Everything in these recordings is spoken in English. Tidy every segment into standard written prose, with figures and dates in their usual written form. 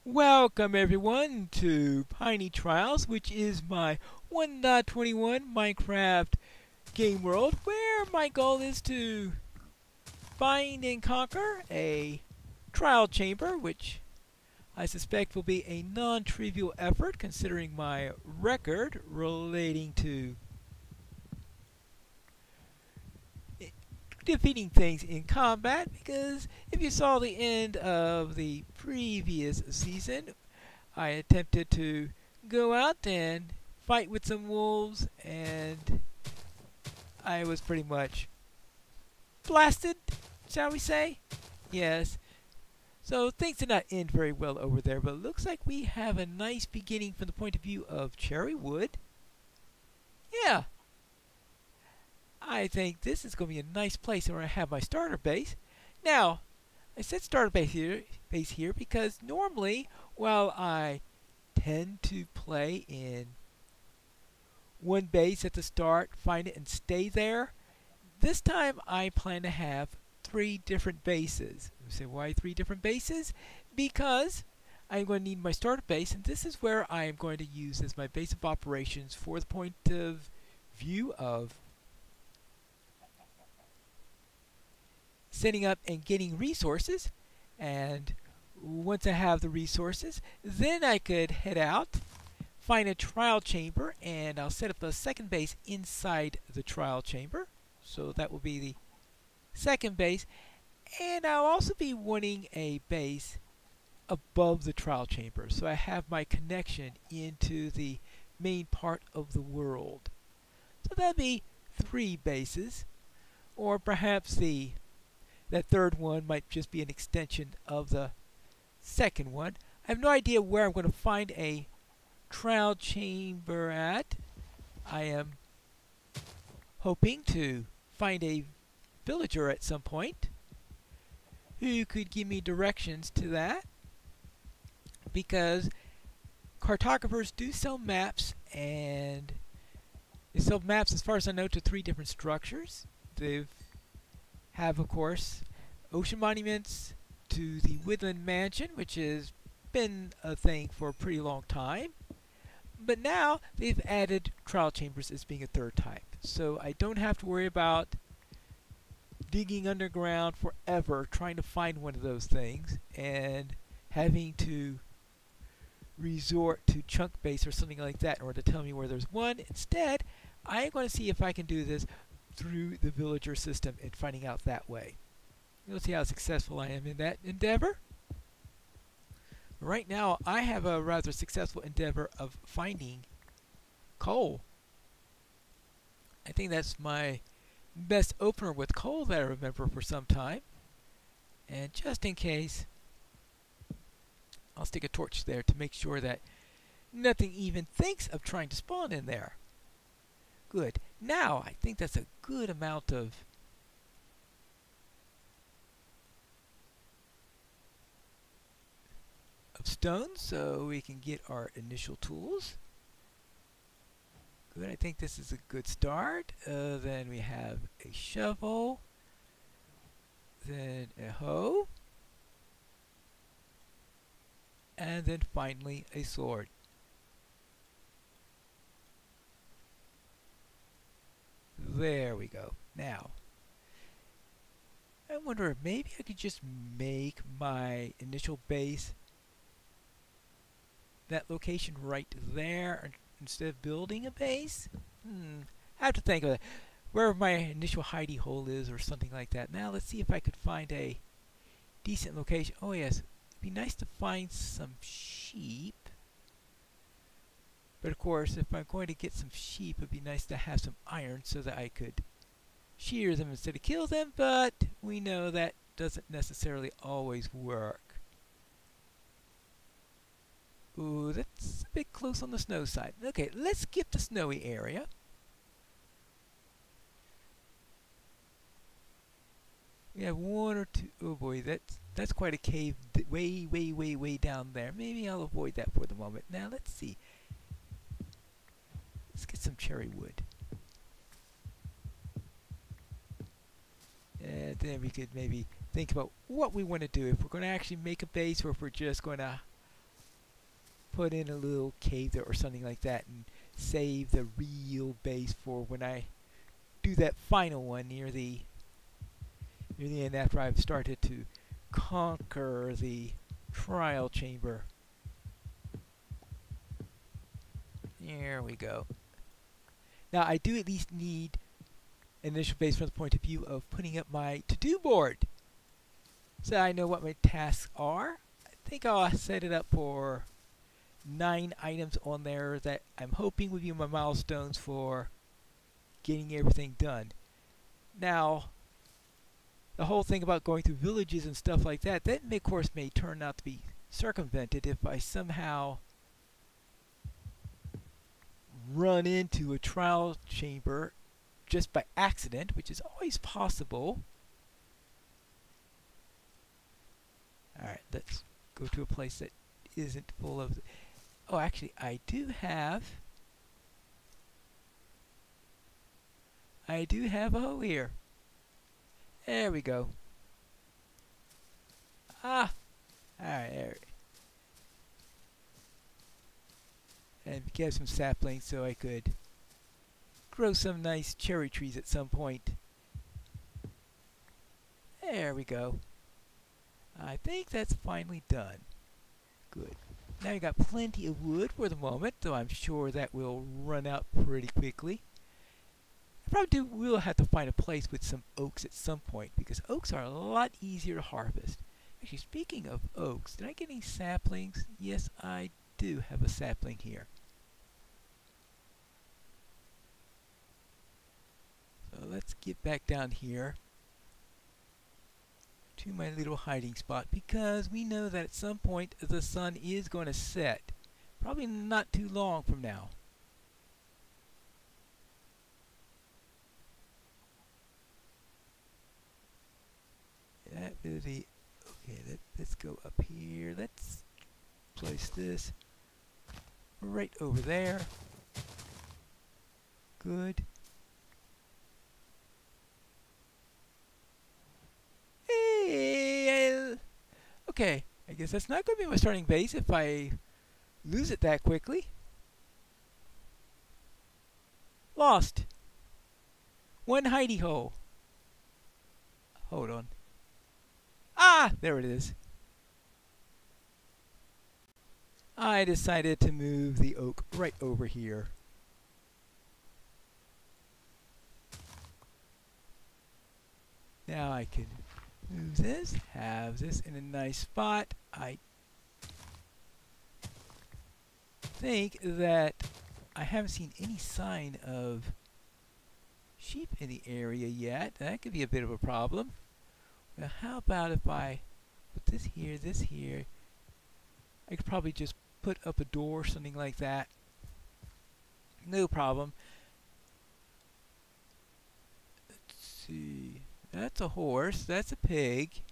Welcome everyone to Piney Trials, which is my 1.21 Minecraft game world, where my goal is to find and conquer a trial chamber, which I suspect will be a non-trivial effort considering my record relating to defeating things in combat, because if you saw the end of the previous season, I attempted to go out and fight with some wolves, and I was pretty much blasted, shall we say? Yes. So things did not end very well over there, but it looks like we have a nice beginning from the point of view of cherry wood. Yeah, I think this is going to be a nice place where I have my starter base. Now, I said starter base here because normally, while I tend to play in one base at the start, find it and stay there, this time I plan to have 3 different bases. You say, why 3 different bases? Because I'm going to need my starter base, and this is where I am going to use as my base of operations for the point of view of setting up and getting resources. And once I have the resources, then I could head out, find a trial chamber, and I'll set up a second base inside the trial chamber. So that will be the second base. And I'll also be wanting a base above the trial chamber, so I have my connection into the main part of the world. So that'd be 3 bases, or perhaps that third one might just be an extension of the second one. I have no idea where I'm going to find a trial chamber at. I am hoping to find a villager at some point who could give me directions to that, because cartographers do sell maps, and they sell maps, as far as I know, to 3 different structures. They have, of course, ocean monuments to the woodland mansion, which has been a thing for a pretty long time. But now they've added trial chambers as being a 3rd type. So I don't have to worry about digging underground forever trying to find one of those things and having to resort to chunk base or something like that in order to tell me where there's one. Instead, I'm going to see if I can do this through the villager system and finding out that way. We'll see how successful I am in that endeavor. Right now, I have a rather successful endeavor of finding coal. I think that's my best opener with coal that I remember for some time. And just in case, I'll stick a torch there to make sure that nothing even thinks of trying to spawn in there. Good. Now, I think that's a good amount of stone, so we can get our initial tools. Good. I think this is a good start. Then we have a shovel, then a hoe, and then finally a sword. There we go. Now, I wonder if maybe I could just make my initial base that location right there instead of building a base. I have to think of it. Where my initial hidey hole is or something like that. Now let's see if I could find a decent location. Oh yes, it'd be nice to find some sheep. But of course, if I'm going to get some sheep, it'd be nice to have some iron so that I could shear them instead of kill them, but we know that doesn't necessarily always work. Ooh, that's a bit close on the snow side. Okay, let's skip the snowy area. We have 1 or 2. Oh boy, that's quite a cave way down there. Maybe I'll avoid that for the moment. Now let's see. Let's get some cherry wood. And then we could maybe think about what we want to do. If we're going to actually make a base, or if we're just going to put in a little cave there or something like that and save the real base for when I do that final one near the end after I've started to conquer the trial chamber. There we go. Now I do at least need an initial base from the point of view of putting up my to-do board, so I know what my tasks are. I think I'll set it up for 9 items on there that I'm hoping will be my milestones for getting everything done. Now, the whole thing about going through villages and stuff like that, that of course may turn out to be circumvented if I somehow run into a trial chamber just by accident, which is always possible. Alright, let's go to a place that isn't full of... Oh, actually, I do have a hole here. There we go. Ah! Alright, there. And get some saplings so I could grow some nice cherry trees at some point. There we go. I think that's finally done. Good. Now you got plenty of wood for the moment, though I'm sure that will run out pretty quickly. I probably will have to find a place with some oaks at some point, because oaks are a lot easier to harvest. Actually, speaking of oaks, did I get any saplings? Yes, I do have a sapling here. So let's get back down here to my little hiding spot, because we know that at some point the sun is going to set. Probably not too long from now. That is the... Okay, let's go up here. Let's place this right over there. Good. Hey! Okay, I guess that's not going to be my starting base if I lose it that quickly. Lost. One hidey hole. Hold on. Ah! There it is. I decided to move the oak right over here. Now I can move this, have this in a nice spot. I think that I haven't seen any sign of sheep in the area yet. That could be a bit of a problem. Well, how about if I put this here, I could probably just put up a door, something like that. No problem. Let's see. That's a horse. That's a pig.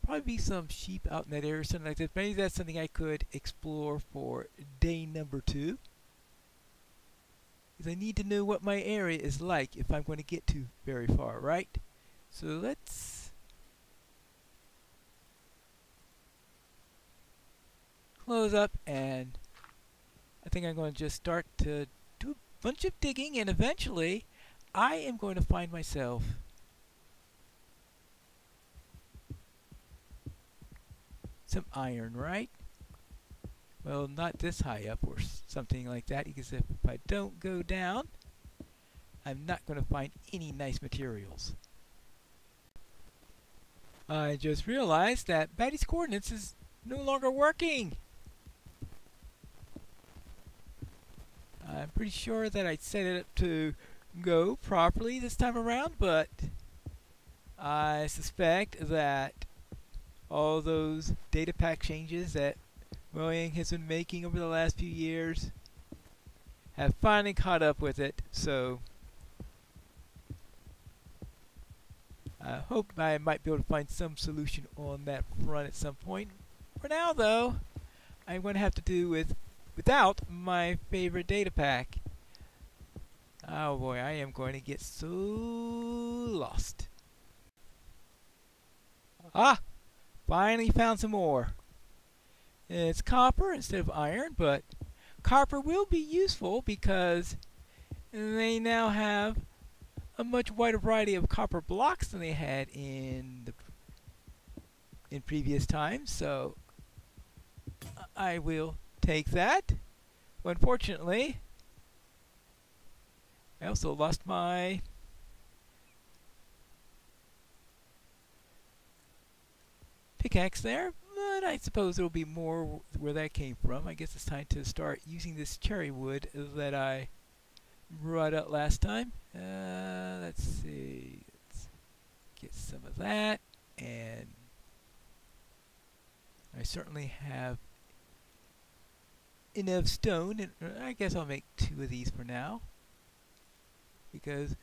Probably be some sheep out in that area, something like that. Maybe that's something I could explore for day number 2. Because I need to know what my area is like if I'm going to get too very far, right? So let's close up, and I think I'm going to just start to do a bunch of digging, and eventually I am going to find myself some iron, right? Well, not this high up or something like that, because if I don't go down, I'm not going to find any nice materials. I just realized that Batty's coordinates is no longer working. I'm pretty sure that I set it up to go properly this time around, but I suspect that all those data pack changes that Mojang has been making over the last few years have finally caught up with it, so I hope I might be able to find some solution on that front at some point. For now, though, I'm going to have to do without my favorite data pack. Oh boy, I am going to get so lost. Ah! Finally found some more. It's copper instead of iron, but copper will be useful because they now have a much wider variety of copper blocks than they had in previous times. So I will take that. But unfortunately, I also lost my pickaxe there, but I suppose there will be more where that came from. I guess it's time to start using this cherry wood that I brought out last time. Let's see. Let's get some of that, and I certainly have enough stone, and I guess I'll make 2 of these for now, because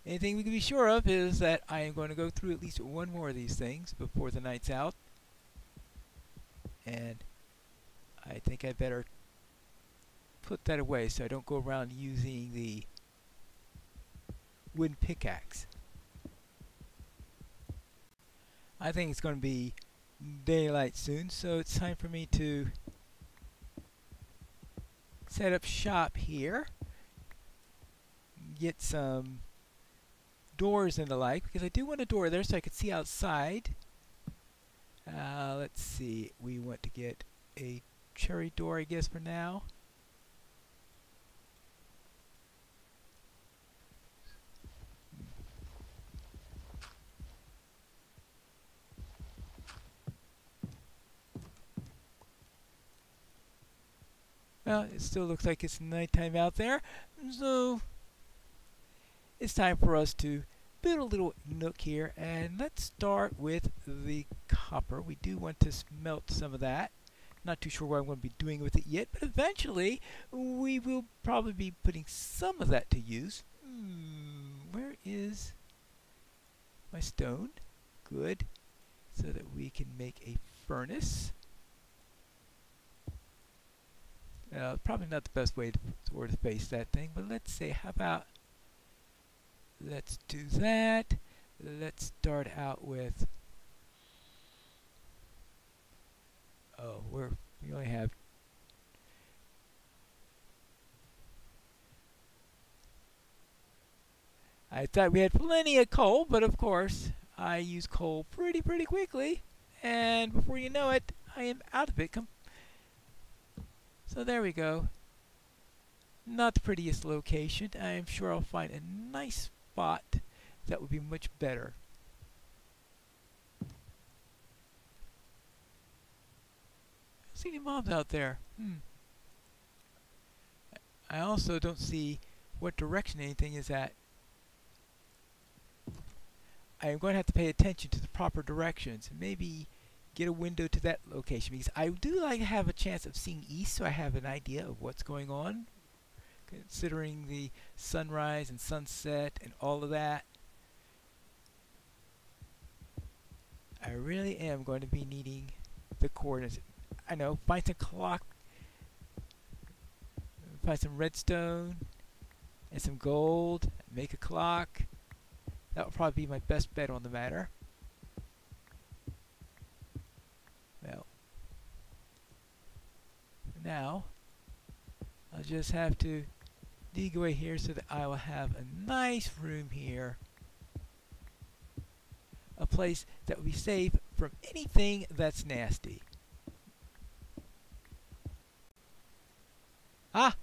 anything we can be sure of is that I am going to go through at least one more of these things before the night's out, and I think I better put that away so I don't go around using the wooden pickaxe. I think it's going to be daylight soon, so it's time for me to set up shop here, get some doors and the like, because I do want a door there so I can see outside. Let's see, we want to get a cherry door, I guess, for now. Well, it still looks like it's nighttime out there, so it's time for us to build a little nook here, and let's start with the copper. We do want to smelt some of that. Not too sure what I'm going to be doing with it yet, but eventually we will probably be putting some of that to use. Where is my stone? Good, so that we can make a furnace. Probably not the best way to sort of face that thing, but let's say, how about, let's do that. Let's start out with, oh, we only have, I thought we had plenty of coal, but of course I use coal pretty quickly, and before you know it, I am out of it. So there we go. Not the prettiest location. I am sure I'll find a nice spot that would be much better. I don't see any mobs out there. I also don't see what direction anything is at. I am going to have to pay attention to the proper directions and maybe get a window to that location, because I do like to have a chance of seeing east so I have an idea of what's going on, considering the sunrise and sunset and all of that. I really am going to be needing the coordinates. I know, find some clock, find some redstone and some gold, make a clock. That will probably be my best bet on the matter. Well, now I'll just have to dig away here so that I will have a nice room here, a place that will be safe from anything that's nasty. Ah!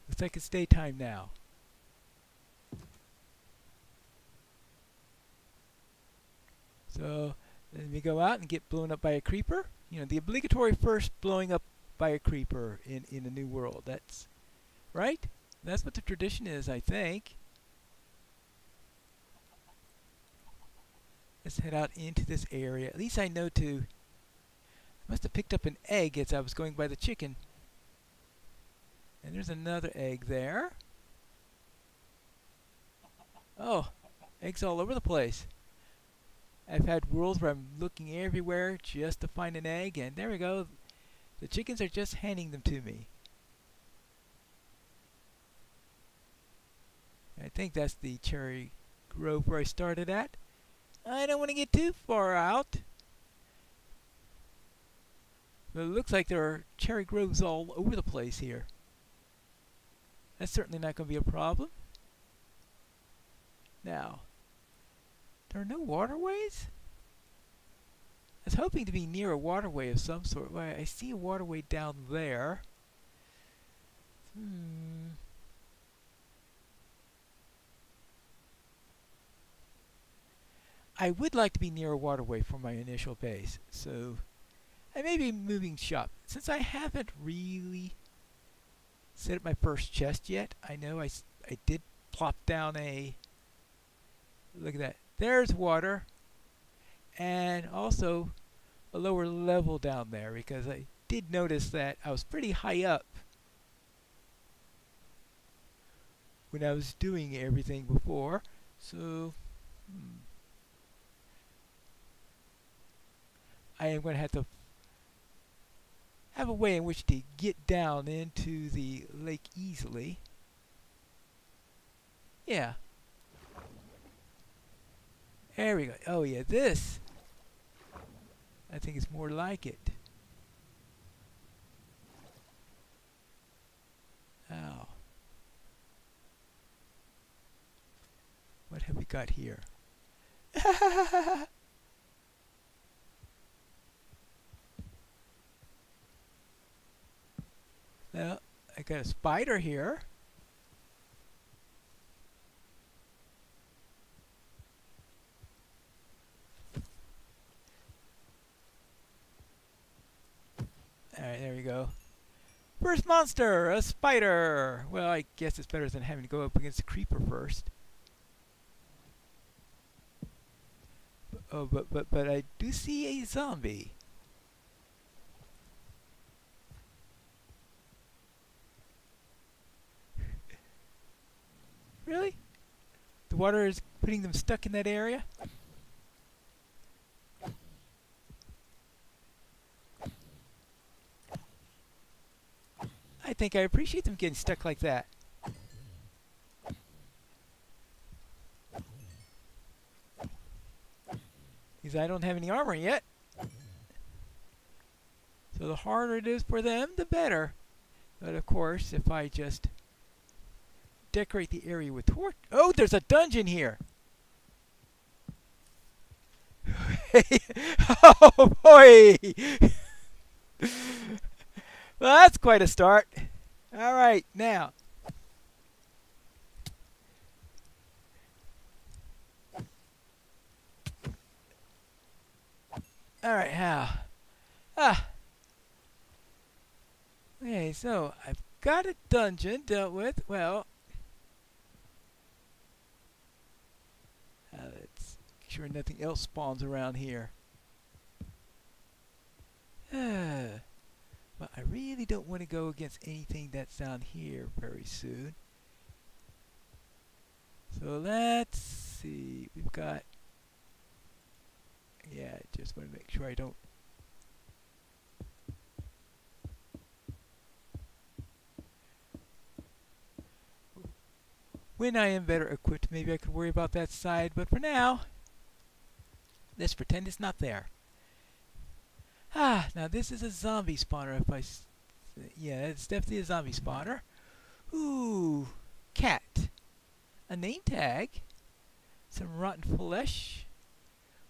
Looks like it's daytime now. So let me go out and get blown up by a creeper. You know, the obligatory first blowing up by a creeper in a new world. That's right. That's what the tradition is, I think. Let's head out into this area. At least I know to. I must have picked up an egg as I was going by the chicken. And there's another egg there. Oh, eggs all over the place. I've had worlds where I'm looking everywhere just to find an egg, and there we go. The chickens are just handing them to me. I think that's the cherry grove where I started at. I don't want to get too far out, But it looks like there are cherry groves all over the place here. That's certainly not going to be a problem. Now, there are no waterways? I was hoping to be near a waterway of some sort. Well, I see a waterway down there. I would like to be near a waterway for my initial base, so I may be moving shop. Since I haven't really set up my first chest yet, I know I did plop down a... Look at that. There's water. And also a lower level down there, because I did notice that I was pretty high up when I was doing everything before. So I am going to have a way in which to get down into the lake easily. Yeah. There we go. Oh yeah, this I think is more like it. Now, what have we got here? Well, I got a spider here. Alright, there we go. First monster, a spider! Well, I guess it's better than having to go up against a creeper first. Oh, but I do see a zombie. Really? The water is putting them stuck in that area? I think I appreciate them getting stuck like that. Because I don't have any armor yet. So the harder it is for them, the better. But of course, if I just decorate the area with torch... Oh, there's a dungeon here! Oh boy! Well, that's quite a start. Alright, now. Alright, how? Okay, so I've got a dungeon dealt with. Well, let's make sure nothing else spawns around here. But I really don't want to go against anything that's down here very soon. So let's see. We've got... Yeah, just want to make sure I don't... When I am better equipped, maybe I could worry about that side. But for now, let's pretend it's not there. Now this is a zombie spawner. Yeah, it's definitely a zombie spawner. Ooh, cat. A name tag. Some rotten flesh.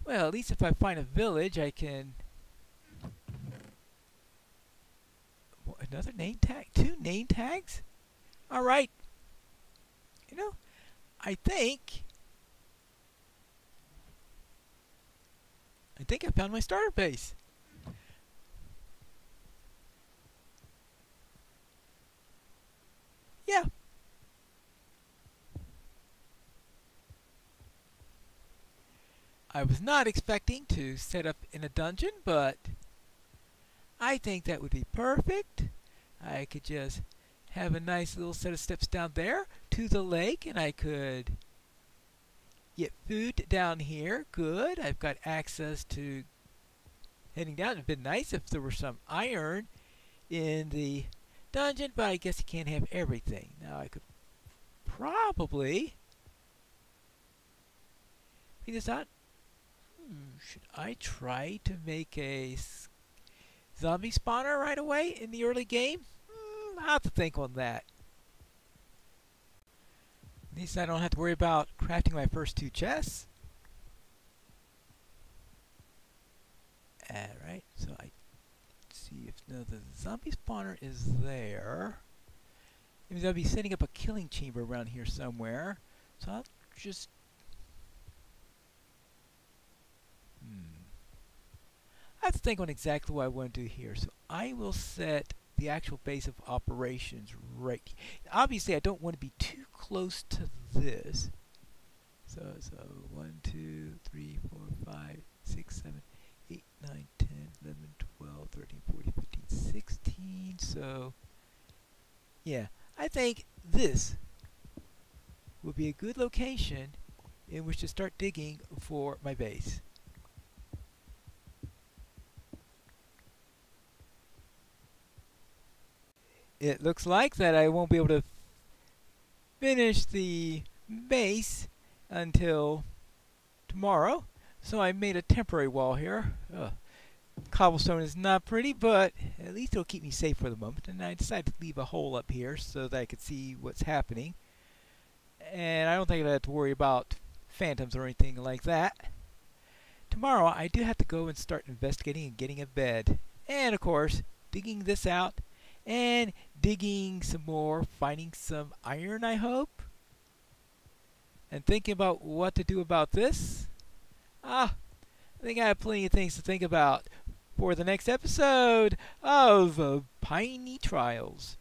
Well, at least if I find a village, I can... Another name tag? 2 name tags? Alright. You know, I think I found my starter base. Yeah. I was not expecting to set up in a dungeon, but I think that would be perfect. I could just have a nice little set of steps down there to the lake, and I could get food down here. Good. I've got access to heading down. It'd been nice if there were some iron in the dungeon, but I guess you can't have everything. Now I could probably figure this out. Should I try to make a zombie spawner right away in the early game? I'll have to think on that. At least I don't have to worry about crafting my first 2 chests. Alright, so I see if the zombie spawner is there. It means I'll be setting up a killing chamber around here somewhere. So I'll just... I have to think on exactly what I want to do here. So I will set the actual base of operations right here. Obviously, I don't want to be too close to this. So 1, 2, 3, 4, 5, 6, 7, 8, 9, 10, 11, 12, 13, 14, 15, 16. So, yeah, I think this will be a good location in which to start digging for my base. It looks like that I won't be able to finish the base until tomorrow, so I made a temporary wall here. Cobblestone is not pretty, but at least it'll keep me safe for the moment, and I decided to leave a hole up here so that I could see what's happening. And I don't think I have to worry about phantoms or anything like that. Tomorrow I do have to go and start investigating and getting a bed, and of course digging this out and digging some more, finding some iron, I hope, and thinking about what to do about this. I think I have plenty of things to think about for the next episode of Piney Trials.